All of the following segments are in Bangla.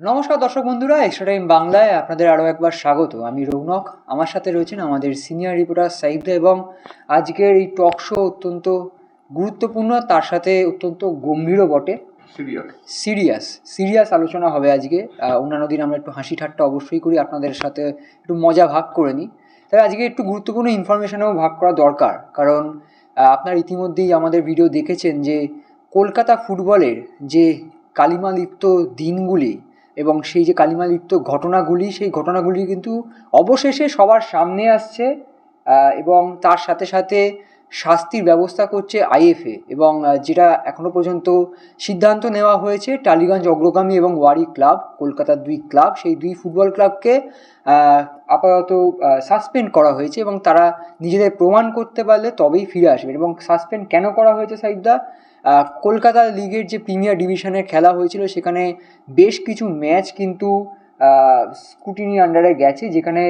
নমস্কার দর্শক বন্ধুরা, এক্সট্রা টাইম বাংলায় আপনাদের আরও একবার স্বাগত। আমি রৌনক, আমার সাথে রয়েছেন আমাদের সিনিয়র রিপোর্টার সাইদা, এবং আজকের এই টক শো অত্যন্ত গুরুত্বপূর্ণ, তার সাথে অত্যন্ত গম্ভীরও বটে। সিরিয়াস আলোচনা হবে আজকে। অন্যান্য দিন আমরা একটু হাসি ঠাট্টা অবশ্যই করি, আপনাদের সাথে একটু মজা ভাগ করে নিই। তবে আজকে একটু গুরুত্বপূর্ণ ইনফরমেশনও ভাগ করা দরকার, কারণ আপনারা ইতিমধ্যেই আমাদের ভিডিও দেখেছেন যে কলকাতা ফুটবলের যে কালিমালিপ্ত দিনগুলি এবং সেই যে কালিমালিপ্ত ঘটনাগুলি, সেই ঘটনাগুলি কিন্তু অবশেষে সবার সামনে আসছে, এবং তার সাথে সাথে শাস্তির ব্যবস্থা করছে আইএফএ। এবং যেটা এখনও পর্যন্ত সিদ্ধান্ত নেওয়া হয়েছে, টালিগঞ্জ অগ্রগামী এবং ওয়ারি ক্লাব, কলকাতার দুই ক্লাব, সেই দুই ফুটবল ক্লাবকে আপাতত সাসপেন্ড করা হয়েছে, এবং তারা নিজেদের প্রমাণ করতে পারলে তবেই ফিরে আসবেন। এবং সাসপেন্ড কেন করা হয়েছে সাইদা? কলকাতা লিগের যে প্রিমিয়ার ডিভিশনের খেলা হয়েছিল, সেখানে বেশ কিছু ম্যাচ কিন্তু স্কুটিনি আন্ডারে গেছে, যেখানে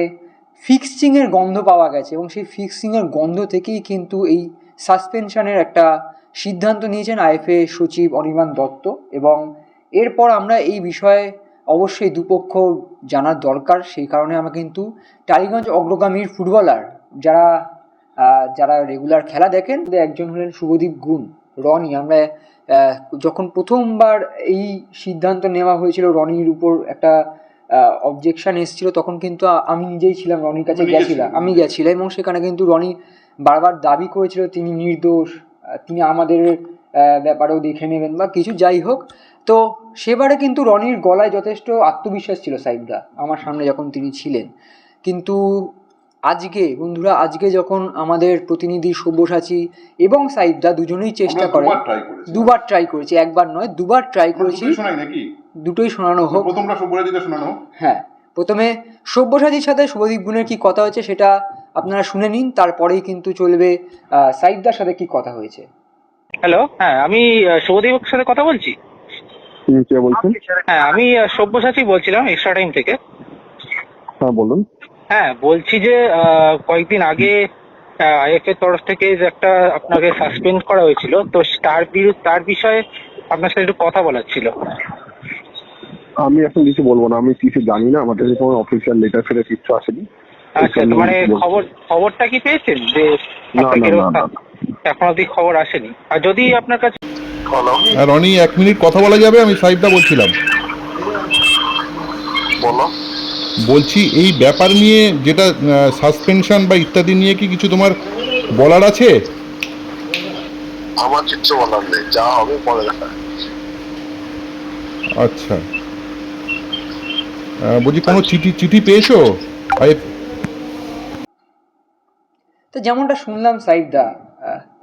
ফিক্সিংয়ের গন্ধ পাওয়া গেছে, এবং সেই ফিক্সিংয়ের গন্ধ থেকেই কিন্তু এই সাসপেনশনের একটা সিদ্ধান্ত নিয়েছেন আইএফএ সচিব অনির্বাণ দত্ত। এবং এরপর আমরা এই বিষয়ে অবশ্যই দুপক্ষ জানার দরকার, সেই কারণে আমরা কিন্তু টালিগঞ্জ অগ্রগামীর ফুটবলার যারা রেগুলার খেলা দেখেন, একজন হলেন শুভদীপ গুণ, রনি। আমরা যখন প্রথমবার এই সিদ্ধান্ত নেওয়া হয়েছিল, রনির উপর একটা অবজেকশন এসেছিল, তখন কিন্তু আমি নিজেই ছিলাম, রনির কাছে আমি গেছিলাম, এবং সেখানে কিন্তু রনি বারবার দাবি করেছিল তিনি নির্দোষ, তিনি আমাদের ব্যাপারেও দেখে নেবেন বা কিছু, যাই হোক। তো সেবারে কিন্তু রনির গলায় যথেষ্ট আত্মবিশ্বাস ছিল সাইদা, আমার সামনে যখন তিনি ছিলেন। কিন্তু আজকে বন্ধুরা, আজকে যখন আমাদের প্রতিনিধি সব্যসাচী এবং সাইদা দুজনেই চেষ্টা করে, দুবার ট্রাই করেছি, একবার নয় দুবার ট্রাই করেছি, দুটোই শোনানো হোক। হ্যাঁ, প্রথমে সব্যসাচীর সাথে শুভদীপ গুণের কি কথা হয়েছে সেটা আপনারা শুনে নিন, তারপরেই কিন্তু চলবে সাইদার সাথে কি কথা হয়েছে। হ্যালো, হ্যাঁ আমি শুভদীপের সাথে কথা বলছি। কে বলছেন? হ্যাঁ, আমি সব্যসাচী বলছিলাম এক্সট্রা টাইম থেকে। হ্যাঁ বলুন। হ্যাঁ, বলছি যে কয়েকদিন আগে আইএফএ তরফ থেকে যে একটা আপনাকে সাসপেন্ড করা হয়েছিল, তো তার বিষয়ে আপনার সাথে একটু কথা বলার ছিল। আমি এখন কিছু বলবো না, আমি কিছু জানি না, আমাদের কোনো অফিসিয়াল লেটার ফেলে কিছু আসেনি। আচ্ছা, তো মানে খবরটা কি পেয়েছেন যে এখন অব্দি খবর আসেনি? আর যদি আপনার কাছে রনি, 1 মিনিট কথা বলা যাবে? আমি সাইদা বলছিলাম। বলো। বলছি এই ব্যাপার নিয়ে, যেটা সাসপেনশন বা ইত্যাদি নিয়ে কি কিছু তোমার বলার আছে? আমার কিচ্ছু বলার নেই, যা হবে পরে দেখা। আচ্ছা, বলছি কোনো চিঠি পেয়েছো? তো যেমনটা শুনলাম সাইদা,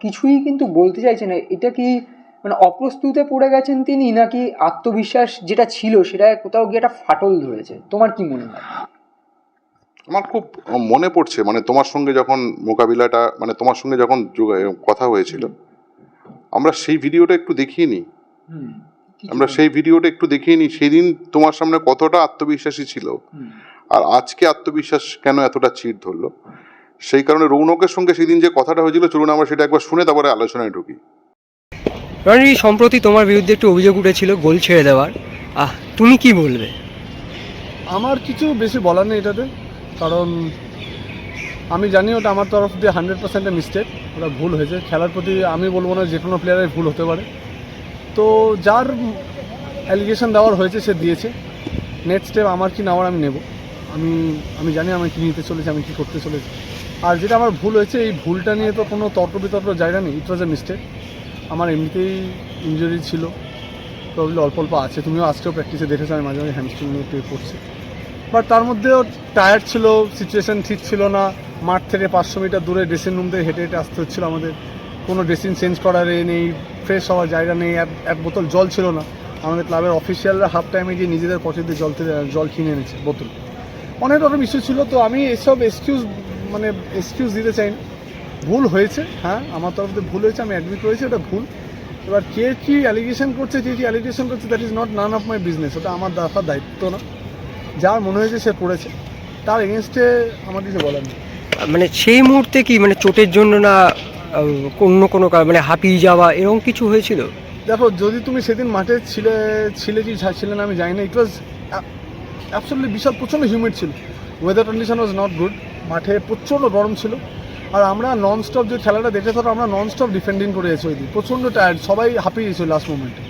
কিছুই কিন্তু বলতে চাইছে না। এটা কি মানে অপ্রস্তুতে পড়ে গেছেন তিনি, নাকি আত্মবিশ্বাস যেটা ছিল সেটা কোথাও গিয়ে একটা ফাটল ধরেছে? তোমার কি মনে হয়? আমার খুব মনে পড়ছে, মানে তোমার সঙ্গে যখন মোকাবিলাটা, মানে তোমার সঙ্গে যখন কথা হয়েছিল, আমরা সেই ভিডিওটা একটু দেখিয়ে নিই। সেদিন তোমার সামনে কতটা আত্মবিশ্বাসী ছিল, আর আজকে আত্মবিশ্বাস কেন এতটা চিড় ধরলো, সেই কারণে রৌনকের সঙ্গে সেদিন যে কথাটা হয়েছিল, চলুন আমরা সেটা একবার শুনে তারপরে আলোচনায় ঢুকি। রনি, সম্প্রতি তোমার বিরুদ্ধে একটু অভিযোগ উঠেছিল গোল ছেড়ে দেওয়ার, তুমি কি বলবে? আমার কিছু বেশি বলার নেই এটাতে, কারণ আমি জানি ওটা আমার তরফ দিয়ে 100% মিস্টেক, ওটা ভুল হয়েছে। খেলার প্রতি আমি বলবো না, যে কোনো প্লেয়ারের ভুল হতে পারে। তো যার অ্যালিগেশন দেওয়ার হয়েছে সে দিয়েছে, নেক্সট স্টেপ আমার কি নেওয়ার আমি নেব। আমি জানি আমি কী নিতে চলেছি, আমি কী করতে চলেছি। আর যেটা আমার ভুল হয়েছে, এই ভুলটা নিয়ে তো কোনো তর্ক বিতর্ক জায়গা নেই। ইট ওয়াজ এ মিস্টেক। আমার এমনিতেই ইনজুরি ছিল, প্রবলেম অল্প আছে। তুমিও আজকেও প্র্যাকটিসে দেখেছো আমি মাঝে মাঝে হ্যামস্ট্রিং নিয়ে একটু করছি, বাট তার মধ্যেও টায়ার্ড ছিল, সিচুয়েশান ঠিক ছিল না। মাঠ থেকে 500 মিটার দূরে ড্রেসিং রুম থেকে হেঁটে হেঁটে আসতে হচ্ছিলো আমাদের, কোনো ড্রেসিং চেঞ্জ করার নেই, ফ্রেশ হওয়ার জায়গা নেই, এক বোতল জল ছিল না। আমাদের ক্লাবের অফিসিয়ালরা হাফ টাইমে গিয়ে নিজেদের পকেটে জল কিনে এনেছে বোতল। অনেক রকম ইস্যু ছিল। তো আমি এসব এক্সকিউজ দিতে চাই না। ভুল হয়েছে, হ্যাঁ আমার তরফ থেকে ভুল হয়েছে, আমি অ্যাডমিট করেছি ওটা ভুল। এবার কে কী অ্যালিগেশন করছে, that is not none of my business, ওটা আমার দেখার দায়িত্ব না। যার মনে হয়েছে সে করেছে, তার এগেনস্টে আমার কিছু বলার নেই। মানে সেই মুহূর্তে কি মানে চোটের জন্য না অন্য কোনো মানে হাঁপিয়ে যাওয়া এরকম কিছু হয়েছিল? দেখো, যদি তুমি সেদিন মাঠে ছিলে কি ছিলে না আমি জানি না। ইট ওয়াজ অ্যাবসলিউটলি বিশাল প্রচণ্ড হিউমিড ছিল, weather condition was not good, মাঠে প্রচণ্ড গরম ছিল। আর আমরা নন স্টপ যে খেলাটা দেখে ধরো আমরা নন স্টপ ডিফেন্ডিং করে এসেছি ওই দিন, প্রচণ্ড টায়ার্ড, সবাই হাঁপিয়ে গেছিল লাস্ট মোমেন্টে।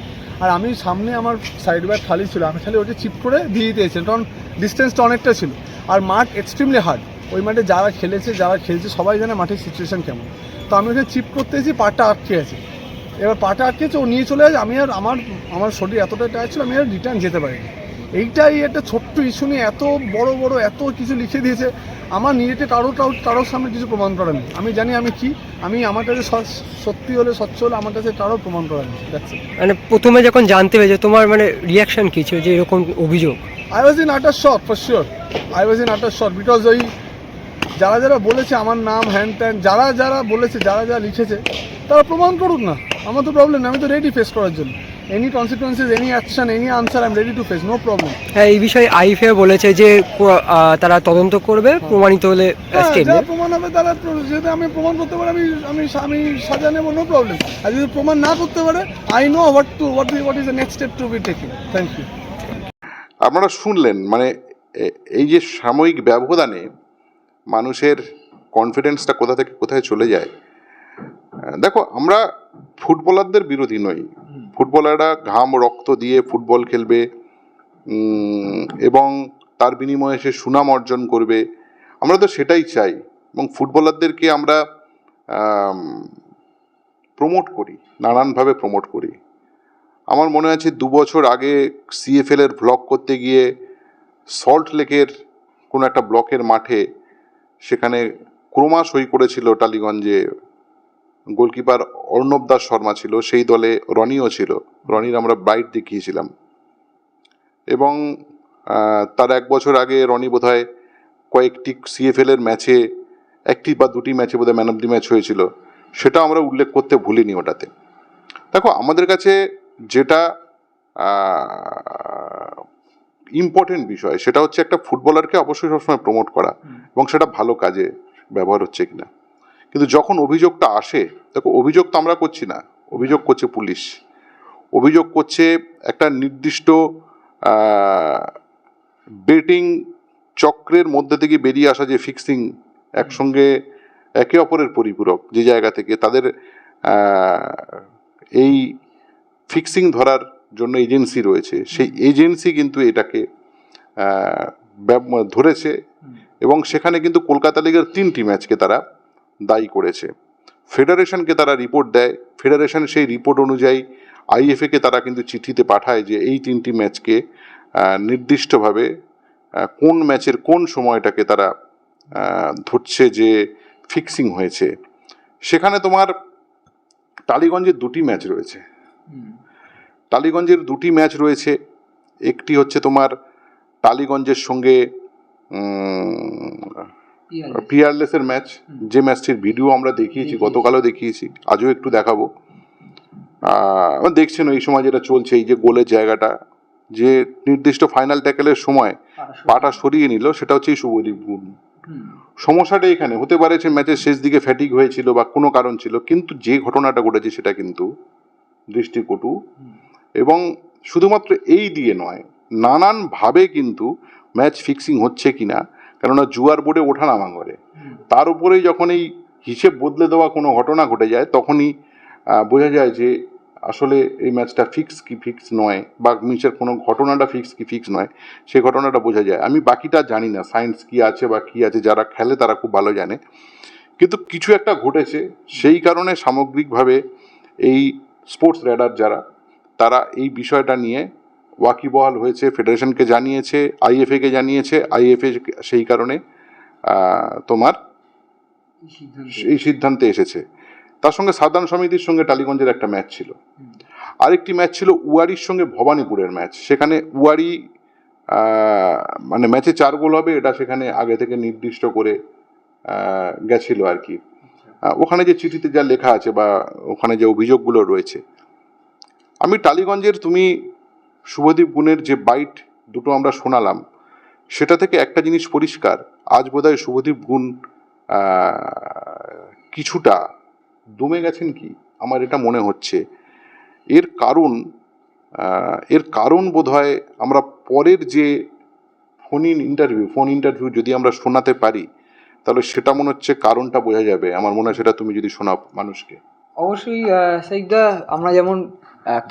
আর আমি সামনে আমার সাইড ব্যাক খালি ছিল, আমি খালি ওটা চিপ করে দিয়ে দিতে এসেছিলাম, কারণ ডিস্টেন্সটা অনেকটা ছিল। আর মাঠ এক্সট্রিমলি হার্ড, ওই মাঠে যারা খেলছে সবাই জানে মাঠের সিচুয়েশান কেমন। তো আমি ওখানে চিপ করতে এসেছি, পাটা আটকে আছে, এবার পাটা আটকেছে, ও নিয়ে চলে যাচ্ছে, আমি আর আমার শরীর এতটাই টায়ার্ড ছিল, আমি আর রিটার্ন যেতে পারিনি। এইটাই একটা ছোট্ট ইস্যু নিয়ে এত বড় এত কিছু লিখে দিয়েছে, আমার নিজেকে কারোর সামনে কিছু প্রমাণ করার নেই। আমি জানি আমি কি, আমি আমার কাছে সত্যি হলে স্বচ্ছ হলে আমার কাছে কারোর প্রমাণ করার নেই। মানে প্রথমে যখন জানতে পেরেছে তোমার মানে রিয়াকশন কি ছিল যে এরকম অভিযোগ? I was in utter shock for sure. I was in utter shock because ওই যারা বলেছে আমার নাম হ্যান ত্যান, যারা বলেছে, যারা লিখেছে, তারা প্রমাণ করুক না, আমার তো প্রবলেম না, আমি তো রেডি ফেস করার জন্য। Any consequences, any action, any answer, I am ready to face, no problem. হ্যাঁ, এই বিষয়ে আইএফএ বলেছে যে তারা তদন্ত করবে, প্রমাণিত হলে স্টেপ যা নেবে। প্রমাণ হবে তারা, যেটা আমি প্রমাণ করতে পারি আমি সাজা নেব, নো প্রবলেম। আর যদি প্রমাণ না করতে পারে, I know what is the next step to be taking. Thank you. আপনারা শুনলেন, মানে এই যে সাময়িক ব্যবধানে মানুষের কনফিডেন্সটা কোথা থেকে কোথায় চলে যায়। দেখো, আমরা ফুটবলারদের বিরোধী নই, ফুটবলাররা ঘাম রক্ত দিয়ে ফুটবল খেলবে এবং তার বিনিময়ে সে সুনাম অর্জন করবে, আমরা তো সেটাই চাই। এবং ফুটবলারদেরকে আমরা প্রমোট করি, নানানভাবে প্রমোট করি। আমার মনে আছে 2 বছর আগে CFL এর ব্লগ করতে গিয়ে সল্ট লেকের কোনো একটা ব্লকের মাঠে, সেখানে ক্রোমা সই করেছিল টালিগঞ্জে, গোলকিপার অর্ণব দাস শর্মা ছিল, সেই দলে রনিও ছিল, রনির আমরা ব্রাইট দেখিয়েছিলাম। এবং তার 1 বছর আগে রনি বোধহয় কয়েকটি CFL এর ম্যাচে, 1টি বা 2টি ম্যাচে বোধহয় ম্যান অফ দি ম্যাচ হয়েছিল, সেটা আমরা উল্লেখ করতে ভুলিনি ওটাতে। দেখো, আমাদের কাছে যেটা ইম্পর্টেন্ট বিষয় সেটা হচ্ছে একটা ফুটবলারকে অবশ্যই সবসময় প্রমোট করা এবং সেটা ভালো কাজে ব্যবহার হচ্ছে কিনা। কিন্তু যখন অভিযোগটা আসে, দেখো অভিযোগ তো আমরা করছি না, অভিযোগ করছে পুলিশ, অভিযোগ করছে একটা নির্দিষ্ট বেটিং চক্রের মধ্যে থেকে বেরিয়ে আসা যে ফিক্সিং, একসঙ্গে একে অপরের পরিপূরক, যে জায়গা থেকে তাদের এই ফিক্সিং ধরার জন্য এজেন্সি রয়েছে, সেই এজেন্সি কিন্তু এটাকে ধরেছে এবং সেখানে কিন্তু কলকাতা লিগের 3টি ম্যাচকে তারা দায়ী করেছে। ফেডারেশনকে তারা রিপোর্ট দেয়, ফেডারেশন সেই রিপোর্ট অনুযায়ী আইএফএকে তারা কিন্তু চিঠিতে পাঠায় যে এই 3টি ম্যাচকে নির্দিষ্টভাবে কোন ম্যাচের কোন সময়টাকে তারা ধরছে যে ফিক্সিং হয়েছে। সেখানে তোমার টালিগঞ্জের 2টি ম্যাচ রয়েছে, টালিগঞ্জের 2টি ম্যাচ রয়েছে। একটি হচ্ছে তোমার টালিগঞ্জের সঙ্গে পিয়ারলেসের ম্যাচ, যে ম্যাচটির ভিডিও আমরা দেখিয়েছি, গতকালও দেখিয়েছি, আজও একটু দেখাবো। দেখছেন এই সময় যেটা চলছে, এই যে গোলের জায়গাটা, যে নির্দিষ্ট ফাইনাল ট্যাকেলের সময় পাটা সরিয়ে নিল, সেটা হচ্ছে এই শুভদীপ গুণ। সমস্যাটা এখানে হতে পারে যে ম্যাচের শেষ দিকে ফ্যাটিক হয়েছিল বা কোনো কারণ ছিল, কিন্তু যে ঘটনাটা ঘটেছে সেটা কিন্তু দৃষ্টিকটু। এবং শুধুমাত্র এই দিয়ে নয়, নানানভাবে কিন্তু ম্যাচ ফিক্সিং হচ্ছে কিনা, কেননা জুয়ার বোর্ডে ওঠানামা করে, তার উপরেই যখন এই হিসেব বদলে দেওয়া কোনো ঘটনা ঘটে যায়, তখনই বোঝা যায় যে আসলে এই ম্যাচটা ফিক্স কি ফিক্স নয়, বা ম্যাচের কোনো ঘটনাটা ফিক্স কি ফিক্স নয়, সেই ঘটনাটা বোঝা যায়। আমি বাকিটা জানি না, সায়েন্স কি আছে বা কি আছে, যারা খেলে তারা খুব ভালো জানে, কিন্তু কিছু একটা ঘটেছে। সেই কারণে সামগ্রিকভাবে এই স্পোর্টস রেডার যারা, তারা এই বিষয়টা নিয়ে ওয়াকিবহাল হয়েছে, ফেডারেশনকে জানিয়েছে, আইএফএকে জানিয়েছে, আইএফএ সেই কারণে তোমার এই সিদ্ধান্তে এসেছে। তার সঙ্গে সাধারণ সমিতির সঙ্গে টালিগঞ্জের একটা ম্যাচ ছিল, আরেকটি ম্যাচ ছিল উয়ারির সঙ্গে ভবানীপুরের ম্যাচ। সেখানে উয়ারি মানে ম্যাচে 4 গোল হবে এটা সেখানে আগে থেকে নির্দিষ্ট করে গেছিল আর কি। ওখানে যে চিঠিতে যা লেখা আছে বা ওখানে যে অভিযোগগুলো রয়েছে, আমি টালিগঞ্জের তুমি শুভদীপ গুণের যে বাইট দুটো আমরা শোনালাম, সেটা থেকে একটা জিনিস পরিষ্কার, আজ বোধহয় শুভদীপ গুণ কিছুটা দমে গেছেন কি, আমার এটা মনে হচ্ছে। এর কারণ বোধহয় আমরা পরের যে ফোন ইন্টারভিউ যদি আমরা শোনাতে পারি, তাহলে সেটা মনে হচ্ছে কারণটা বোঝা যাবে। আমার মনে হয় সেটা তুমি যদি শোনাও মানুষকে। অবশ্যই সাইদা, আমরা যেমন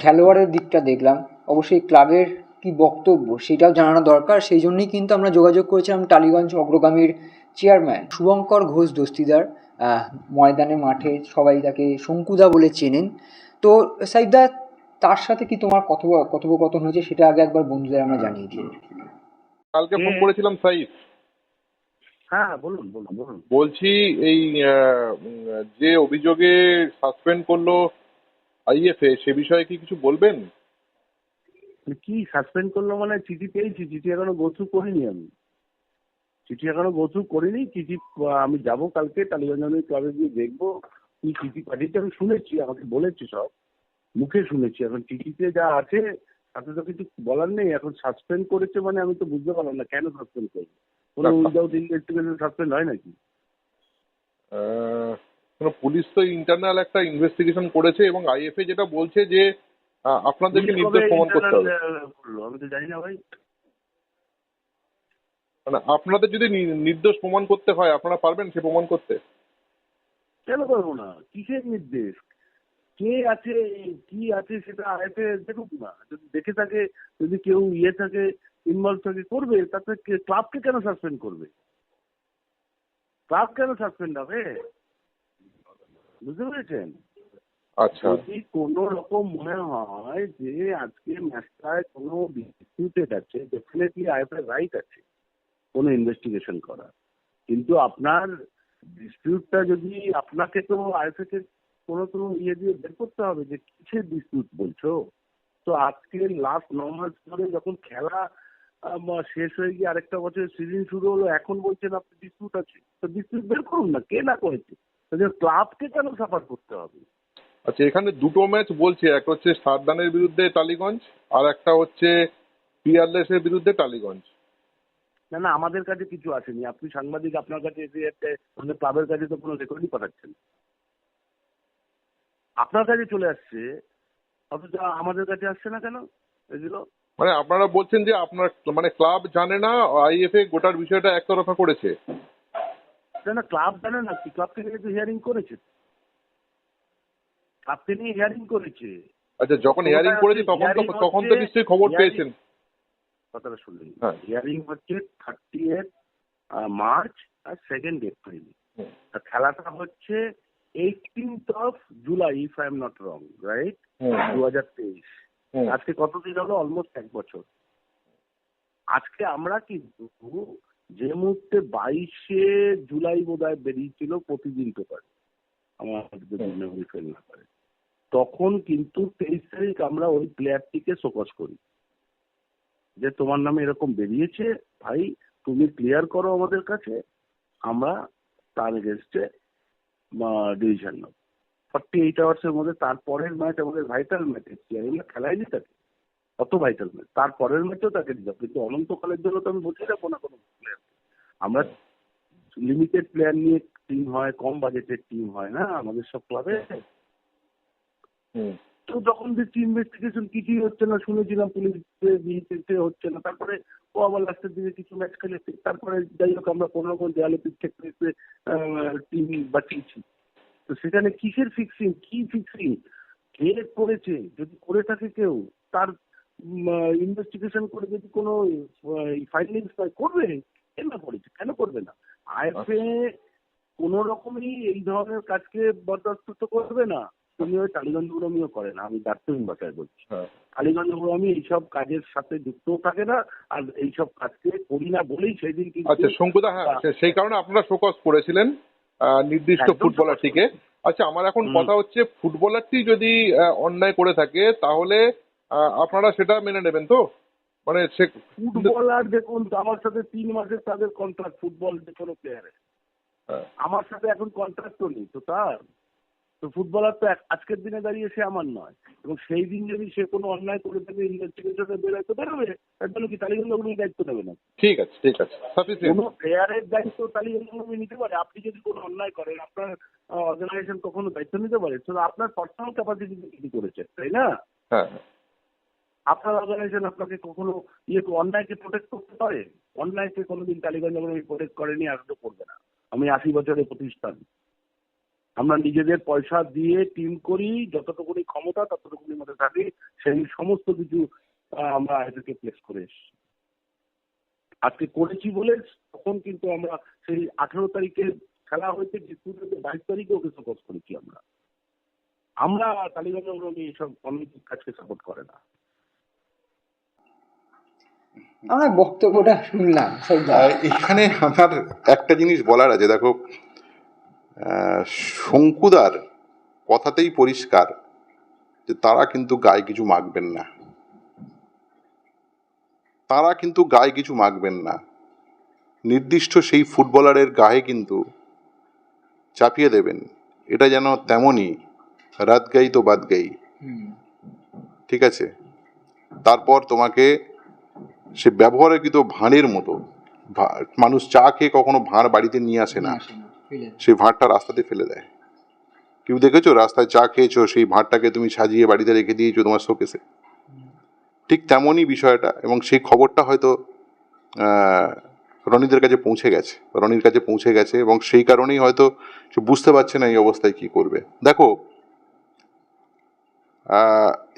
খেলোয়াড়ের দিকটা দেখলাম, অবশ্যই ক্লাবের কি বক্তব্য সেটাও জানানো দরকার। সেই জন্যই কিন্তু আমরা যোগাযোগ করেছিলাম টালিগঞ্জ অগ্রগামীর চেয়ারম্যান শুভঙ্কর ঘোষ দস্তিদার। ময়দানে মাঠে সবাই তাকে শঙ্কুদা বলে চেনেন। তো সাইদা, তার সাথে কি তোমার কথোপকথন হয়েছে সেটা আগে একবার বন্ধুদের আমরা জানিয়ে দিই। কালকে ফোন করেছিলাম সাইফ। হ্যাঁ বলুন বলুন বলুন। বলছি এই যে অভিযোগে সাসপেন্ড করলো আইএফএ, সে বিষয়ে কি কিছু বলবেন? কি সাসপেন্ড করলো মানে? চিঠি পেয়েছি, চিঠি এখনো গোথ্রু করিনি আমি। চিঠি আমি যাব কালকে টালিগঞ্জ ক্লাবে গিয়ে দেখবো কি চিঠি পাঠিয়েছে। আমি শুনেছি, আমাকে বলেছে সব, মুখে শুনেছি। এখন চিঠিতে যা আছে তাতে তো কিছু বলার নেই। এখন সাসপেন্ড করেছে মানে আমি তো বুঝতে পারলাম না কেন সাসপেন্ড করবে। কোনো উইদাউট ইনভেস্টিগেশন সাসপেন্ড হয় নাকি? পুলিশ তো ইন্টারনাল একটা ইনভেস্টিগেশন করেছে এবং আইএফএ যেটা বলছে যে আপনাদেরকে নির্দোষ প্রমাণ করতে হবে। আমি তো জানি না ভাই। মানে আপনাদের যদি নির্দোষ প্রমাণ করতে হয়, আপনারা পারবেন সে প্রমাণ করতে? কেন পারবো না? কিসের নির্দেশ, কে আছে, কি আছে সেটা আইএফএ দেখুক না। যদি দেখে থাকে, যদি কেউ থাকে, ইনভলভ থাকে, করবে। তাতে ক্লাবকে কেন সাসপেন্ড করবে? ক্লাব কেন সাসপেন্ড হবে? বুঝতে পেরেছেন? আচ্ছা, যদি কোনো রকম মনে হয় যে আজকে ম্যাচটায় কোনো ডিসপিউটেড আছে, ডেফিনেটলি আইএফএ রাইট আছে কোনো ইনভেস্টিগেশন করার। কিন্তু আপনার ডিসপিউটটা যদি, আপনাকে তো আইএফএ কে কোনো দিয়ে বের করতে হবে যে কিসের ডিসপিউট বলছো। তো আজকে লাস্ট 9 মাস ধরে যখন খেলা শেষ হয়ে গিয়ে আরেকটা বছর সিজন শুরু হলো, এখন বলছেন আপনি ডিসপিউট আছে। তো ডিসপিউট বের করুন না, কে না করেছে। ক্লাবকে কেন সাফার করতে হবে? আচ্ছা, এখানে দুটো ম্যাচ বলছে, একটা হচ্ছে সারদানের বিরুদ্ধে টালিগঞ্জ, আর একটা হচ্ছে পিয়ারলেস এর বিরুদ্ধে টালিগঞ্জ। না না, আমাদের কাছে কিছু আসেনি। আপনি সাংবাদিক, আপনার কাছে এসে একটা আমাদের ক্লাবের কাছে তো কোনো রেকর্ডই পাঠাচ্ছেন। আপনার কাছে চলে আসছে, অথচ আমাদের কাছে আসছে না কেন এগুলো? মানে আপনারা বলছেন যে আপনার মানে ক্লাব জানে না, আইএফএ গোটার বিষয়টা একতরফা করেছে। না, ক্লাব জানে না কি? ক্লাবকে নিয়ে তো হিয়ারিং করেছে, ক্লাবকে নিয়ে হিয়ারিং করেছে। আচ্ছা, যখন হিয়ারিং করেছে তখন তো নিশ্চয়ই খবর পেয়েছেন। কথাটা শুনলেন? হ্যাঁ। হিয়ারিং হচ্ছে 30 মার্চ আর 2 এপ্রিল। খেলাটা হচ্ছে 18 July, if I am not wrong, right? 2023। আজকে কতদিন হলো? অলমোস্ট 1 বছর। আজকে আমরা কিন্তু যে মুহূর্তে 22 জুলাই বোধহয় বেরিয়েছিল প্রতিদিন পেপারে, আমার মেমোরি ফেল না করে, তখন কিন্তু 23 তারিখ আমরা ওই প্লেয়ারটিকে শোকজ করি যে তোমার নামে এরকম বেরিয়েছে, ভাই তুমি ক্লিয়ার করো আমাদের কাছে, আমরা তার এগেনস্টে ডিসিশন নেব 48 আওয়ার্সের মধ্যে। তারপরের ম্যাচ আমাদের ভাইটাল ম্যাচ, আমরা খেলাইনি তাকে, কত ভাইটাল ম্যাচ, তারপরের ম্যাচেও তাকে দিতাম। কিন্তু অনন্তকালের জন্য তো আমি বলছি রাখবো না কোনো প্লেয়ার। আমরা লিমিটেড প্লেয়ার নিয়ে টিম হয়, কম বাজেটের টিম হয় না আমাদের সব ক্লাবে। তো যখন দেখছি ইনভেস্টিগেশন কিছুই হচ্ছে না, শুনেছিলাম পুলিশ হচ্ছে না, তারপরে ও আবার লাস্টের দিকে কিছু ম্যাচ খেলেছে, তারপরে যাই হোক আমরা কোনো রকম দেয়ালে পিঠে টিম বাঁচিয়েছি। তো সেখানে কিসের ফিক্সিং, কি ফিক্সিং, কে করেছে? যদি করে থাকে কেউ, তার ইনভেস্টিগেশন করে যদি কোনো ফাইন্ডিংস পায়, করবে। কেন করেছে, কেন করবে না? আইএফএ কোনো রকমই এই ধরনের কাজকে বরদাস্ত তো করবে না। তুমি ওই টালিগঞ্জ গুলোমিও করে না, আমি দার্থহীন ভাষায় বলছি। টালিগঞ্জ গুলোমি এইসব কাজের সাথে যুক্তও থাকে না, আর এইসব কাজকে করি না বলেই সেই দিন কিন্তু। আচ্ছা শঙ্কুদা, হ্যাঁ সেই কারণে আপনারা শোকজ করেছিলেন নির্দিষ্ট ফুটবলারটিকে। আচ্ছা, আমার এখন কথা হচ্ছে, ফুটবলারটি যদি অন্যায় করে থাকে তাহলে আপনারা সেটা মেনে নেবেন তো? মানে সে ফুটবলার, দেখুন আমার সাথে 3 মাসের তাদের কন্ট্রাক্ট, ফুটবল যে কোনো প্লেয়ারের। আমার সাথে এখন কন্ট্রাক্ট তো নেই তো তার। তো ফুটবলার তো আজকের দিনে দাঁড়িয়ে সে আমার নয়, এবং সেই দিন যদি সে কোনো অন্যায় করে থাকে ইনভেস্টিগেশনে বেরোয় তো বেরোবে। তার জন্য কি টালিগঞ্জ দায়িত্ব নেবে না? ঠিক আছে, ঠিক আছে, সাফিসিয়েন্ট। কোনো প্লেয়ারের দায়িত্ব টালিগঞ্জ নিতে পারে? আপনি যদি কোনো অন্যায় করেন, আপনার অর্গানাইজেশন কখনো দায়িত্ব নিতে পারে? তো আপনার পার্সোনাল ক্যাপাসিটি কি করেছে, তাই না? হ্যাঁ, আপনার অর্গানাইজেশন আপনাকে কখনো অন্যায়কে প্রোটেক্ট করতে পারে? অন্যায়কে কোনোদিন টালিগঞ্জ প্রোটেক্ট করেনি, আর তো করবে না। আমি 80 বছরের প্রতিষ্ঠান, আমরা নিজেদের পয়সা দিয়ে টিম করি, যতটুকুনি ক্ষমতা ততটুকুনির মধ্যে থাকি, সেই সমস্ত কিছু আমরা আইপিএলকে প্লেস করে এসেছি। আজকে করেছি বলে তখন কিন্তু আমরা সেই 18 তারিখে খেলা হয়েছে, 22 তারিখে ওকে সাপোর্ট করেছি আমরা টালিগঞ্জ এইসব অনৈতিক কাজকে সাপোর্ট করে না। আমরা বক্তব্যটা শুনলাম এখানে আমার একটা জিনিস বলার আছে। দেখো, শঙ্কুদার কথাতেই পরিষ্কার যে তারা কিন্তু গায়ে কিছু মাখবেন না, তারা কিন্তু গায়ে কিছু মাখবেন না। নির্দিষ্ট সেই ফুটবলারের গায়ে কিন্তু চাপিয়ে দেবেন। এটা যেন তেমনই রাত গাই তো বাদ গাই, ঠিক আছে? তারপর তোমাকে সে ব্যবহারকৃত ভাঁড়ের মতো, মানুষ চা খেয়ে কখনো ভাঁড় বাড়িতে নিয়ে আসে না, সেই ভাঁড়টা রাস্তাতে ফেলে দেয়। কেউ দেখেছো রাস্তায় চা খেয়েছো, সেই ভাঁড়টাকে তুমি সাজিয়ে বাড়িতে রেখে দিয়েছো তোমার শোকেসে? ঠিক তেমনই বিষয়টা। এবং সেই খবরটা হয়তো রনিদের কাছে পৌঁছে গেছে, রনির কাছে পৌঁছে গেছে, এবং সেই কারণেই হয়তো সে বুঝতে পারছে না এই অবস্থায় কি করবে। দেখো,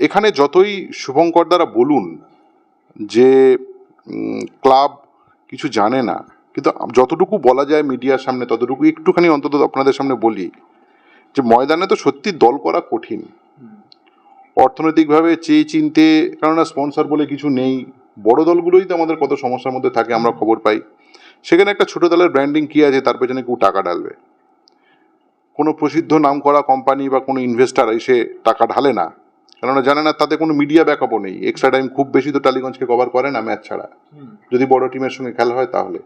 এখানে যতই শুভঙ্কর দ্বারা বলুন যে ক্লাব কিছু জানে না, কিন্তু যতটুকু বলা যায় মিডিয়ার সামনে ততটুকু একটুখানি অন্তত আপনাদের সামনে বলি যে ময়দানে তো সত্যি দল করা কঠিন, অর্থনৈতিকভাবে চেয়ে চিনতে, কেননা স্পন্সর বলে কিছু নেই। বড় দলগুলোই তো আমাদের কত সমস্যার মধ্যে থাকে, আমরা খবর পাই। সেখানে একটা ছোট দলের ব্র্যান্ডিং কি আছে, তার পেছনে কেউ টাকা ঢালবে। কোনো প্রসিদ্ধ নাম করা কোম্পানি বা কোনো ইনভেস্টার এসে টাকা ঢালে না, কেননা জানে না তাতে কোনো মিডিয়া ব্যাকআপও নেই। এক্সট্রা টাইম খুব বেশি তো টালিগঞ্জকে কভার করে না ম্যাচ ছাড়া, যদি বড় টিমের সঙ্গে খেলা হয় তাহলে।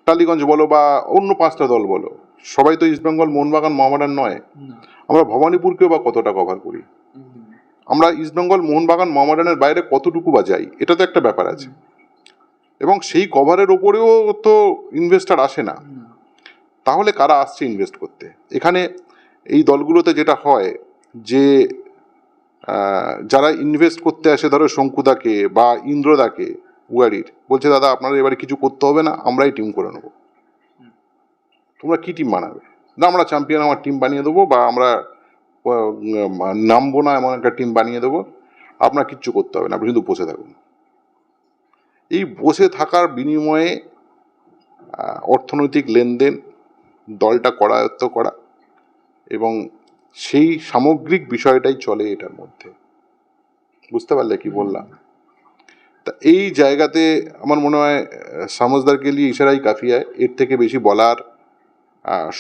টালিগঞ্জ বলো বা অন্য 5টা দল বলো, সবাই তো ইস্টবেঙ্গল, মোহনবাগান, মোহামেডান নয়। আমরা ভবানীপুরকেও বা কতটা কভার করি, আমরা ইস্টবেঙ্গল, মোহনবাগান, মোহামেডানের বাইরে কতটুকু বা যাই, এটা তো একটা ব্যাপার আছে। এবং সেই কভারের ওপরেও তো ইনভেস্টার আসে না, তাহলে কারা আসছে ইনভেস্ট করতে? এখানে এই দলগুলোতে যেটা হয় যে যারা ইনভেস্ট করতে আসে, ধরো শঙ্কুদাকে বা ইন্দ্রদাকে উয়ারির, বলছে দাদা আপনারা এবারে কিছু করতে হবে না, আমরাই টিম করে নেবো। তোমরা কি টিম বানাবে? না আমরা চ্যাম্পিয়ন আমার টিম বানিয়ে দেবো, বা আমরা নামবো না এমন একটা টিম বানিয়ে দেবো, আপনার কিচ্ছু করতে হবে না, আপনি শুধু বসে থাকুন। এই বসে থাকার বিনিময়ে অর্থনৈতিক লেনদেন, দলটা করায়ত্ত করা, এবং সেই সামগ্রিক বিষয়টাই চলে এটার মধ্যে। বুঝতে পারলে কি বললাম? তা এই জায়গাতে আমার মনে হয় সামজদারকে নিয়ে ইশারাই কাফিয়া, এর থেকে বেশি বলার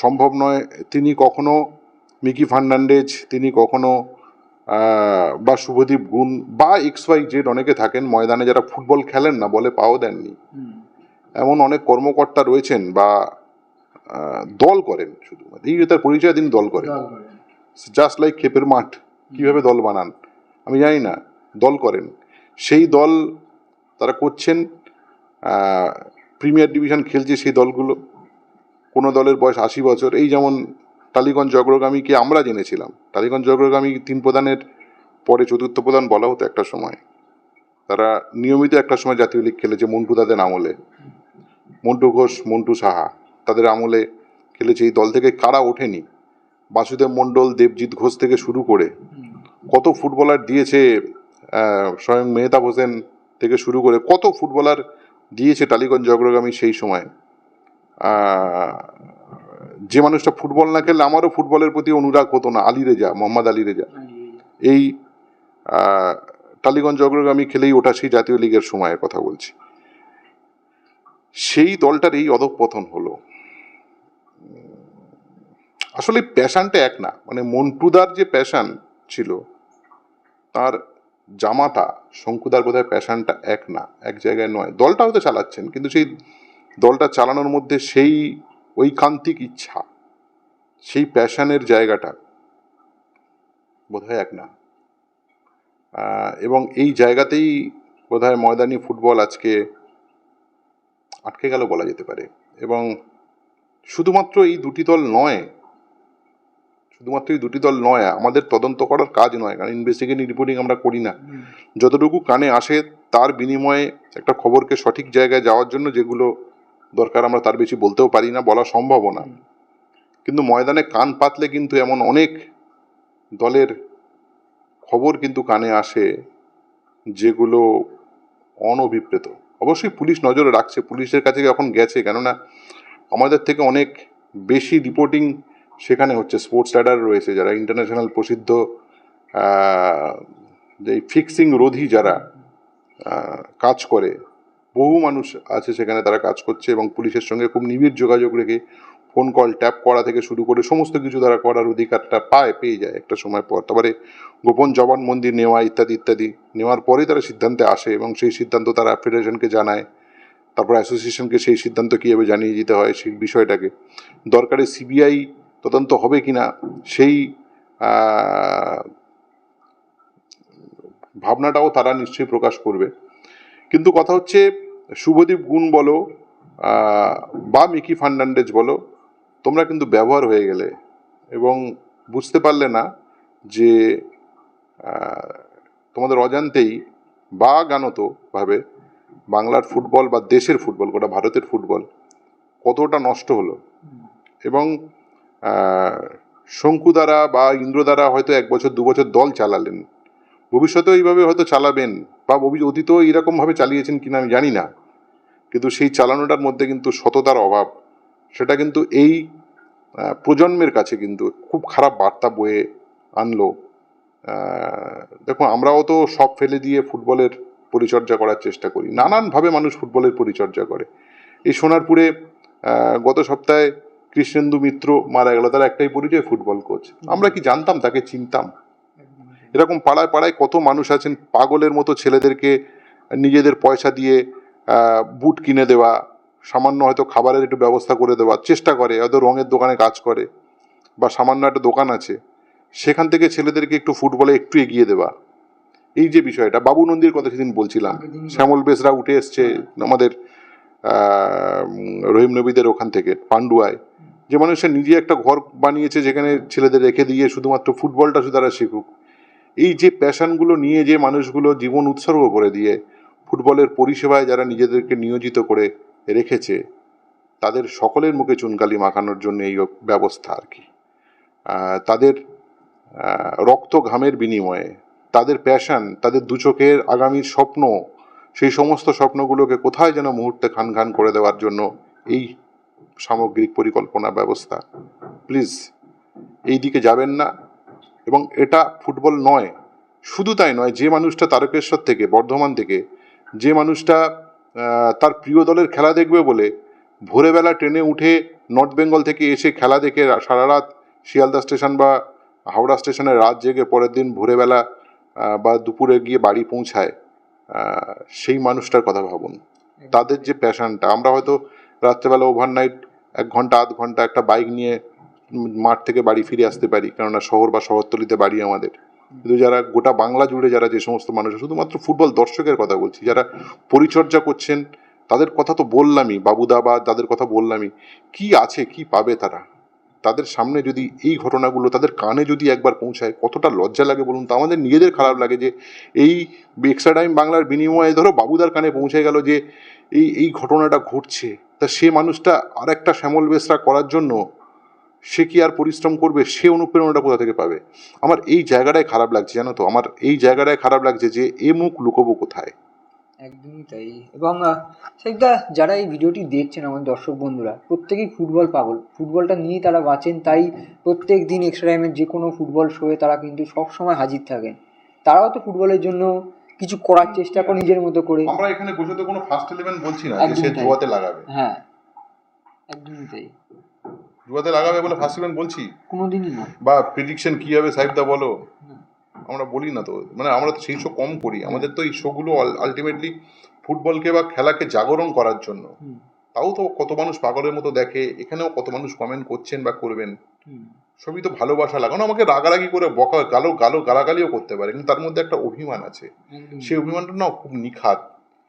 সম্ভব নয়। তিনি কখনো মিকি ফার্নান্ডেজ, তিনি কখনো বা শুভদীপ গুণ বা XYZ অনেকে থাকেন ময়দানে যারা ফুটবল খেলেন না, বলে পাও দেননি, এমন অনেক কর্মকর্তা রয়েছেন বা দল করেন, শুধু এই তার পরিচয়, তিনি দল করেন। জাস্ট লাইক ক্ষেপের মাঠ কিভাবে দল বানান আমি জানি না, দল করেন। সেই দল তারা করছেন, প্রিমিয়ার ডিভিশন খেলছে সেই দলগুলো। কোনো দলের বয়স 80 বছর, এই যেমন টালিগঞ্জ অগ্রগামীকে আমরা জেনেছিলাম, টালিগঞ্জ অগ্রগামী 3 প্রধানের পরে 4র্থ প্রধান বলা হতো একটা সময়। তারা নিয়মিত একটা সময় জাতীয় লীগ খেলেছে মন্টু তাদের আমলে, মন্টু ঘোষ, মন্টু সাহা তাদের আমলে খেলেছে। এই দল থেকে কারা ওঠেনি? বাসুদেব মণ্ডল, দেবজিৎ ঘোষ থেকে শুরু করে কত ফুটবলার দিয়েছে, স্বয়ং মেহতাব হোসেন থেকে শুরু করে কত ফুটবলার দিয়েছে টালিগঞ্জ অগ্রগামী সেই সময়। যে মানুষটা ফুটবল না খেললে আমারও ফুটবলের প্রতি অনুরাগ হতো না, আলী রেজা, মোহাম্মদ আলী রেজা, এই টালিগঞ্জ অগ্রগামী খেলেই ওঠা সেই জাতীয় লীগের সময়ের কথা বলছি। সেই দলটার এই অধঃপতন হলো। আসলে প্যাশনটা এক না, মানে মন্টুদার যে প্যাশন ছিল, তার জামাতা শঙ্কুদার বোধহয় প্যাশনটা এক না, এক জায়গায় নয়। দলটা হয়তো চালাচ্ছেন, কিন্তু সেই দলটা চালানোর মধ্যে সেই ঐকান্তিক ইচ্ছা, সেই প্যাশনের জায়গাটা বোধহয় এক না। এবং এই জায়গাতেই বোধহয় ময়দানি ফুটবল আজকে আটকে গেল বলা যেতে পারে। এবং শুধুমাত্র এই দুটি দল নয়, শুধুমাত্র এই দুটি দল নয়, আমাদের তদন্ত করার কাজ নয়, কারণ ইনভেস্টিগেটিভ রিপোর্টিং আমরা করি না। যতটুকু কানে আসে তার বিনিময়ে একটা খবরকে সঠিক জায়গায় যাওয়ার জন্য যেগুলো দরকার আমরা তার বেশি বলতেও পারি না, বলা সম্ভবও না। কিন্তু ময়দানে কান পাতলে কিন্তু এমন অনেক দলের খবর কিন্তু কানে আসে যেগুলো অনভিপ্রেত। অবশ্যই পুলিশ নজরে রাখছে, পুলিশের কাছে এখন গেছে, কেননা আমাদের থেকে অনেক বেশি রিপোর্টিং সেখানে হচ্ছে। স্পোর্টস রাইডার রয়েছে যারা ইন্টারন্যাশনাল প্রসিদ্ধ, যে ফিক্সিং রোধী যারা কাজ করে, বহু মানুষ আছে সেখানে, তারা কাজ করছে এবং পুলিশের সঙ্গে খুব নিবিড় যোগাযোগ রেখে ফোন কল ট্যাপ করা থেকে শুরু করে সমস্ত কিছু তারা করার অধিকারটা পেয়ে যায় একটা সময় পর। তারপরে গোপন জবানবন্দি নেওয়া ইত্যাদি ইত্যাদি নেওয়ার পরেই তারা সিদ্ধান্তে আসে এবং সেই সিদ্ধান্ত তারা ফেডারেশনকে জানায়, তারপর অ্যাসোসিয়েশনকে সেই সিদ্ধান্ত কীভাবে জানিয়ে দিতে হয় সেই বিষয়টাকে। দরকারে সিবিআই তদন্ত হবে কিনা সেই ভাবনাটাও তারা নিশ্চয়ই প্রকাশ করবে। কিন্তু কথা হচ্ছে, শুভদীপ গুণ বলো বা মিকি ফার্নান্ডেজ বলো, তোমরা কিন্তু ব্যবহার হয়ে গেলে এবং বুঝতে পারলে না যে তোমাদের অজান্তেই বা জ্ঞানতভাবে বাংলার ফুটবল বা দেশের ফুটবল, গোটা ভারতের ফুটবল কতটা নষ্ট হলো। এবং শঙ্কু দ্বারা বা ইন্দ্র দ্বারা হয়তো 1 বছর 2 বছর দল চালালেন, ভবিষ্যতেও এইভাবে হয়তো চালাবেন বা অতীতেও এইরকমভাবে চালিয়েছেন কিনা আমি জানি না, কিন্তু সেই চালানোটার মধ্যে কিন্তু সততার অভাব, সেটা কিন্তু এই প্রজন্মের কাছে কিন্তু খুব খারাপ বার্তা বয়ে আনলো। দেখুন, আমরাও তো সব ফেলে দিয়ে ফুটবলের পরিচর্যা করার চেষ্টা করি, নানানভাবে মানুষ ফুটবলের পরিচর্যা করে। এই সোনারপুরে গত সপ্তাহে কৃষ্ণেন্দু মিত্র মারা গেল, তার একটাই পরিচয় ফুটবল কোচ। আমরা কি জানতাম, তাকে চিনতাম? এরকম পাড়ায় পাড়ায় কত মানুষ আছেন, পাগলের মতো ছেলেদেরকে নিজেদের পয়সা দিয়ে বুট কিনে দেওয়া, সামান্য হয়তো খাবারের একটু ব্যবস্থা করে দেওয়ার চেষ্টা করে, হয়তো রঙের দোকানে কাজ করে বা সামান্য একটা দোকান আছে, সেখান থেকে ছেলেদেরকে একটু ফুটবলে একটু এগিয়ে দেওয়া। এই যে বিষয়টা, বাবু নন্দীর কথা সেদিন বলছিলাম, শ্যামল বেসরা উঠে এসছে আমাদের রহিম নবীদের ওখান থেকে পান্ডুয়ায়, যে মানুষের নিজে একটা ঘর বানিয়েছে যেখানে ছেলেদের রেখে দিয়ে শুধুমাত্র ফুটবলটা শুধু তারা শিখুক। এই যে প্যাশনগুলো নিয়ে যে মানুষগুলো জীবন উৎসর্গ করে দিয়ে ফুটবলের পরিষেবায় যারা নিজেদেরকে নিয়োজিত করে রেখেছে, তাদের সকলের মুখে চুনকালি মাখানোর জন্য এই ব্যবস্থা আর কি। তাদের রক্ত ঘামের বিনিময়ে, তাদের প্যাশন, তাদের দু চোখের আগামীর স্বপ্ন, সেই সমস্ত স্বপ্নগুলোকে কোথায় যেন মুহূর্তে খান খান করে দেওয়ার জন্য এই সামগ্রিক পরিকল্পনা ব্যবস্থা। প্লিজ এই দিকে যাবেন না। এবং এটা ফুটবল নয়, শুধু তাই নয়, যে মানুষটা তারকেশ্বর থেকে, বর্ধমান থেকে, যে মানুষটা তার প্রিয় দলের খেলা দেখবে বলে ভোরবেলা ট্রেনে উঠে নর্থ বেঙ্গল থেকে এসে খেলা দেখে সারা রাত শিয়ালদা স্টেশন বা হাওড়া স্টেশনে রাত জেগে পরের দিন ভোরবেলা বা দুপুরে গিয়ে বাড়ি পৌঁছায়, সেই মানুষটার কথা ভাবুন। তাদের যে প্যাশনটা, আমরা হয়তো রাত্রেবেলা ওভারনাইট 1 ঘন্টা 1/2 ঘন্টা একটা বাইক নিয়ে মাঠ থেকে বাড়ি ফিরে আসতে পারি, কেননা শহর বা শহরতলিতে বাড়ি আমাদের। কিন্তু যারা গোটা বাংলা জুড়ে যারা যে সমস্ত মানুষ, শুধুমাত্র ফুটবল দর্শকের কথা বলছি, যারা পরিচর্যা করছেন, তাদের কথা তো বললামই, বাবুদা বা তাদের কথা বললামই, কি আছে কি পাবে তারা? তাদের সামনে যদি এই ঘটনাগুলো তাদের কানে যদি একবার পৌঁছায়, কতটা লজ্জা লাগে বলুন তো। আমাদের নিজেদের খারাপ লাগে যে এই এক্সট্রা টাইম বাংলার বিনিময়ে ধরো বাবুদার কানে পৌঁছে গেল যে এই ঘটনাটা ঘটছে, তা সে মানুষটা আর একটা শ্যামল বেসরা করার জন্য সে কি আর পরিশ্রম করবে? সে অনুপ্রেরণাটা কোথা থেকে পাবে? আমার এই জায়গাটায় খারাপ লাগছে, জানো তো, আমার এই জায়গাটায় খারাপ লাগছে যে এ মুখ লুকোবো কোথায়। একদমই তাই। এবং সেটা যারা এই ভিডিওটি দেখছেন, আমার দর্শক বন্ধুরা, প্রত্যেকেই ফুটবল পাগল, ফুটবলটা নিয়েই তারা বাঁচেন, তাই প্রত্যেক দিন এক্সট্রা টাইমের যে কোনো ফুটবল শোয়ে তারা কিন্তু সবসময় হাজির থাকেন। তারাও তো ফুটবলের জন্য কিছু করার চেষ্টা করে নিজের মতো করে। আমরা এখানে বসে তো কোনো ফার্স্ট 11 বলছি না যে সে একদমই তাই। জুয়াতে লাগাবে। হ্যাঁ, একদমই তাই। জুয়াতে লাগাবে বলে ফার্স্ট 11 বলছি কোনোদিনই না। বা প্রেডিকশন কি হবে সাহেবদা বলো, আমরা বলি না তো। মানে আমরা তো সেই শো কম করি, আমাদের তো এই শোগুলো আলটিমেটলি ফুটবলকে বা খেলাকে জাগরণ করার জন্য। তাও তো কত মানুষ পাগলের মতো দেখে, এখানেও কত মানুষ কমেন্ট করছেন বা করবেন, সবই তো ভালোবাসা লাগানো। আমাকে রাগারাগি করে বকা গালাগালিও করতে পারে, কিন্তু তার মধ্যে একটা অভিমান আছে, সেই অভিমানটা না খুব নিখাত।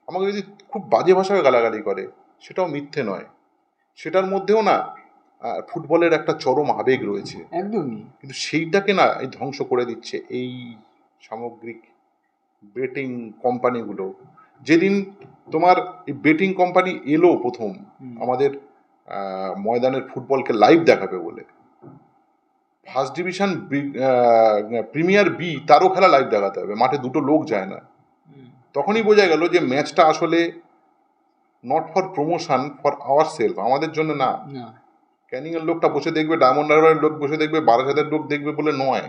আমাকে যদি খুব বাজে ভাষায় গালাগালি করে, সেটাও মিথ্যে নয়, সেটার মধ্যেও না ফুটবলের একটা চরম আবেগ রয়েছে, একদমই। কিন্তু সেইটাকে না এই ধ্বংস করে দিচ্ছে এই সামগ্রিক বেটিং কোম্পানিগুলো। যেদিন তোমার এই বেটিং কোম্পানি এলো প্রথম আমাদের ময়দানের ফুটবলকে লাইভ দেখাবে বলে, ফার্স্ট ডিভিশন প্রিমিয়ার বি তারও খেলা লাইভ দেখাতে হবে, মাঠে দুটো লোক যায় না, তখনই বোঝা গেল যে ম্যাচটা আসলে not for promotion, for our self, আমাদের জন্য না। ক্যানিং এর লোকটা বসে দেখবে, ডায়মন্ড হারবারের লোক বসে দেখবে, বারাসাতের লোক দেখবে বলে নয়,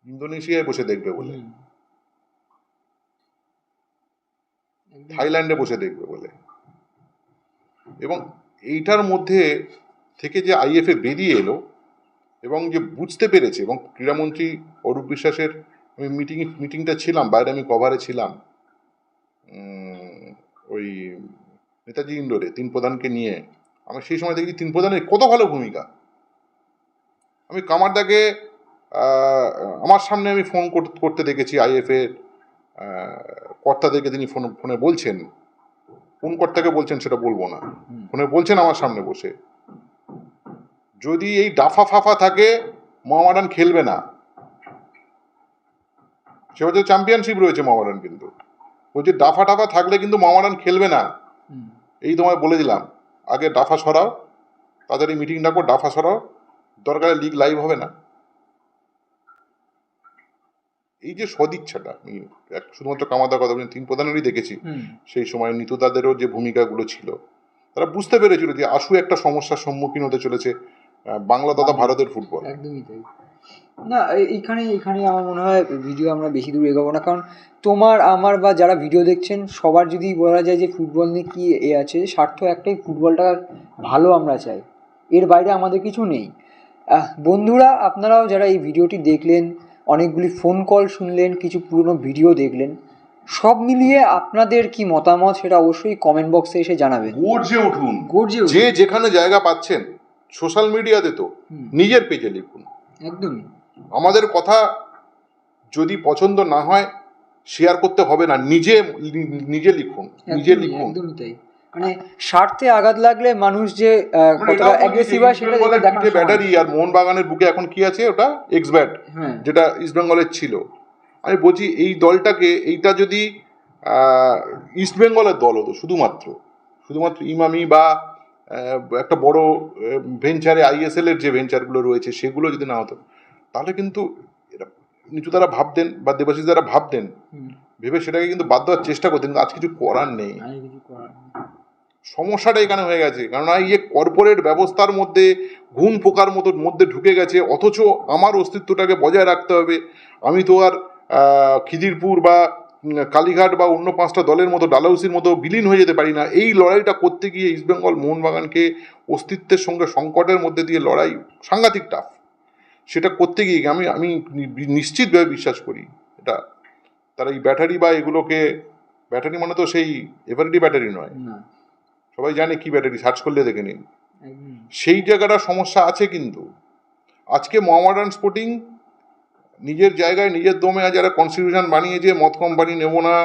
ইন্দোনেশিয়ায় বসে দেখবে বলে, থাইল্যান্ডে বসে দেখবে বলে। এবং এইটার মধ্যে থেকে যে আইএফএ বেরিয়ে এলো এবং যে বুঝতে পেরেছে, এবং ক্রীড়ামন্ত্রী অরূপ বিশ্বাসের, আমি মিটিংটা ছিলাম, বাইরে আমি কভারে ছিলাম, ওই নেতাজি ইন্ডোরে তিন প্রধানকে নিয়ে, আমি সেই সময় দেখি তিন প্রধানের কত ভালো ভূমিকা। আমি কামারদাকে আমার সামনে আমি ফোন করতে দেখেছি, আইএফএ কর্তাদেরকে তিনি ফোনে বলছেন, কোন কর্তাকে বলছেন সেটা বলবো না, ফোনে বলছেন আমার সামনে বসে, যদি এই ডাফা ফাফা থাকে মোহামেডান খেলবে না। সে বছর চ্যাম্পিয়নশিপ রয়েছে মোহামেডান, কিন্তু বলছে ডাফা টাফা থাকলে কিন্তু মোহামেডান খেলবে না, এই তোমায় বলে দিলাম, আগে ডাফা সরাও, তাড়াতাড়ি মিটিং ডাকো, ডাফা সরাও, দরকারে লিগ লাইভ হবে না। এই যে সদিচ্ছাটা, আমি শুধুমাত্র কামাদার কথা বলছি, তিন প্রধানেরই দেখেছি সেই সময় নিতুদাদেরও যে ভূমিকাগুলো ছিল, তারা বুঝতে পেরেছিল যে আশু একটা সমস্যার সম্মুখীন হতে চলেছে বাংলা তথা ভারতের ফুটবল। একদমই তাই। না, এখানে আমার মনে হয় ভিডিও আমরা বেশি দূর এগোবো না, কারণ তোমার আমার বা যারা ভিডিও দেখছেন সবার যদি বলা যায় যে ফুটবল নিয়ে কী আছে, স্বার্থ একটাই, ফুটবলটা ভালো আমরা চাই, এর বাইরে আমাদের কিছু নেই। বন্ধুরা, আপনারাও যারা এই ভিডিওটি দেখলেন, অনেকগুলি ফোন কল শুনলেন, কিছু পুরনো ভিডিও দেখলেন, সব মিলিয়ে আপনাদের কি মতামত সেটা অবশ্যই কমেন্ট বক্সে এসে জানাবেন। গর্জে উঠুন, যে যেখানে জায়গা পাচ্ছেন, সোশ্যাল মিডিয়াতে তো নিজের পেজে লিখুন। একদমই। আমাদের কথা যদি পছন্দ না হয় শেয়ার করতে হবে না, নিজে লিখুন, নিজে লিখুন। একদমই তাই। মানে স্বার্থে আঘাত লাগলে মানুষ যে কতটা অ্যাগ্রেসিভ হয় সেটা দেখার ব্যাটারি। আর মোহনবাগানের বুকে এখন কি আছে, ওটা এক্স ব্যাট, যেটা ইস্ট বেঙ্গলের ছিল। আমি বলছি এই দলটাকে, এইটা যদি ইস্ট বেঙ্গলের দল হতো, শুধুমাত্র ইমামি বা একটা বড় ভেঞ্চারে, আইএসএল এর যে ভেঞ্চারগুলো রয়েছে সেগুলো যদি না হতো, তাহলে কিন্তু নিচু তারা ভাবতেন বা দেবাশিস দ্বারা ভাবতেন, ভেবে সেটাকে কিন্তু বাদ দেওয়ার চেষ্টা করতেন, কিন্তু আজ কিছু করার নেই। সমস্যাটা এখানে হয়ে গেছে, কারণ এই যে কর্পোরেট ব্যবস্থার মধ্যে ঘুণ পোকার মধ্যে ঢুকে গেছে, অথচ আমার অস্তিত্বটাকে বজায় রাখতে হবে। আমি তো আর খিদিরপুর বা কালীঘাট বা অন্য 5টা দলের মতো, ডালাউসির মতো বিলীন হয়ে যেতে পারি না। এই লড়াইটা করতে গিয়ে ইস্টবেঙ্গল মোহনবাগানকে অস্তিত্বের সঙ্গে সংকটের মধ্যে দিয়ে লড়াই সাংঘাতিক টাফ। সেটা করতে গিয়ে আমি নিশ্চিতভাবে বিশ্বাস করি এটা তারা এই ব্যাটারি বা এগুলোকে, ব্যাটারি মানে তো সেই এভারেডি ব্যাটারি নয়, সবাই জানে কি ব্যাটারি, সার্চ করলে দেখে নিন, সেই জায়গাটা সমস্যা আছে। কিন্তু আজকে মোহামেডান স্পোর্টিং নিজের জায়গায় নিজের দমে যারা কনস্টিটিউশন বানিয়েছে, মদ কোম্পানি নেব না,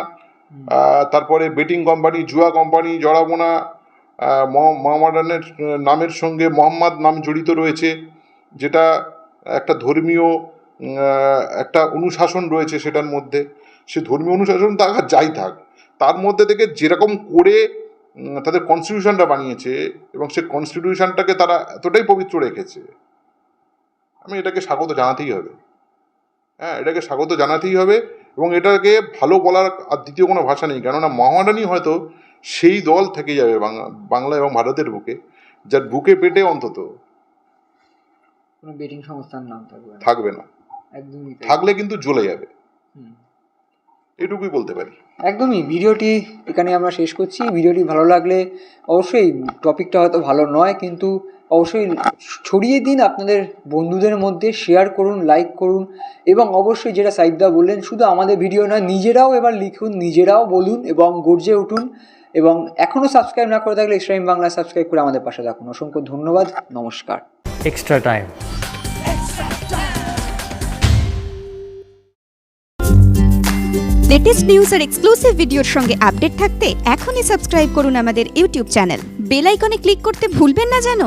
তারপরে বেটিং কোম্পানি, জুয়া কোম্পানি জড়াবো না, মোহামেডানের নামের সঙ্গে মোহাম্মদ নাম জড়িত রয়েছে, যেটা একটা ধর্মীয় একটা অনুশাসন রয়েছে সেটার মধ্যে, সে ধর্মীয় অনুশাসন থাক যাই থাক, তার মধ্যে থেকে যেরকম করে তাদের কনস্টিটিউশনটা বানিয়েছে এবং সেই কনস্টিটিউশনটাকে তারা এতটাই পবিত্র রেখেছে, আমি এটাকে স্বাগত জানাতেই হবে। হ্যাঁ, এটাকে স্বাগত জানাতেই হবে এবং এটাকে ভালো বলার আর দ্বিতীয় কোনো ভাষা নেই। কেননা মোহামেডানই হয়তো সেই দল থেকে যাবে বাংলা এবং ভারতের বুকে, যার বুকে পেটে অন্তত কোনো বেটিং সংস্থার নাম থাকবে না। একদমই থাকলে কিন্তু জ্বলে যাবে, এটুকুই বলতে পারি। একদমই। ভিডিওটি এখানে আমরা শেষ করছি। ভিডিওটি ভালো লাগলে অবশ্যই, টপিকটা হয়তো ভালো নয় কিন্তু অবশ্যই ছড়িয়ে দিন আপনাদের বন্ধুদের মধ্যে, শেয়ার করুন, লাইক করুন এবং অবশ্যই যেটা সাইদদা বললেন, শুধু আমাদের ভিডিও নয়, নিজেরাও এবার লিখুন, নিজেরাও বলুন এবং গর্জে উঠুন। এবং এখনও সাবস্ক্রাইব না করে থাকলে এক্সট্রা টাইম বাংলা সাবস্ক্রাইব করে আমাদের পাশে থাকুন। অসংখ্য ধন্যবাদ, নমস্কার। Extra time. লেটেস্ট নিউজ আর এক্সক্লুসিভ ভিডিওর সঙ্গে আপডেট থাকতে এখনই সাবস্ক্রাইব করুন আমাদের ইউটিউব চ্যানেল বেল আইকনে ক্লিক করতে ভুলবেন না যেন।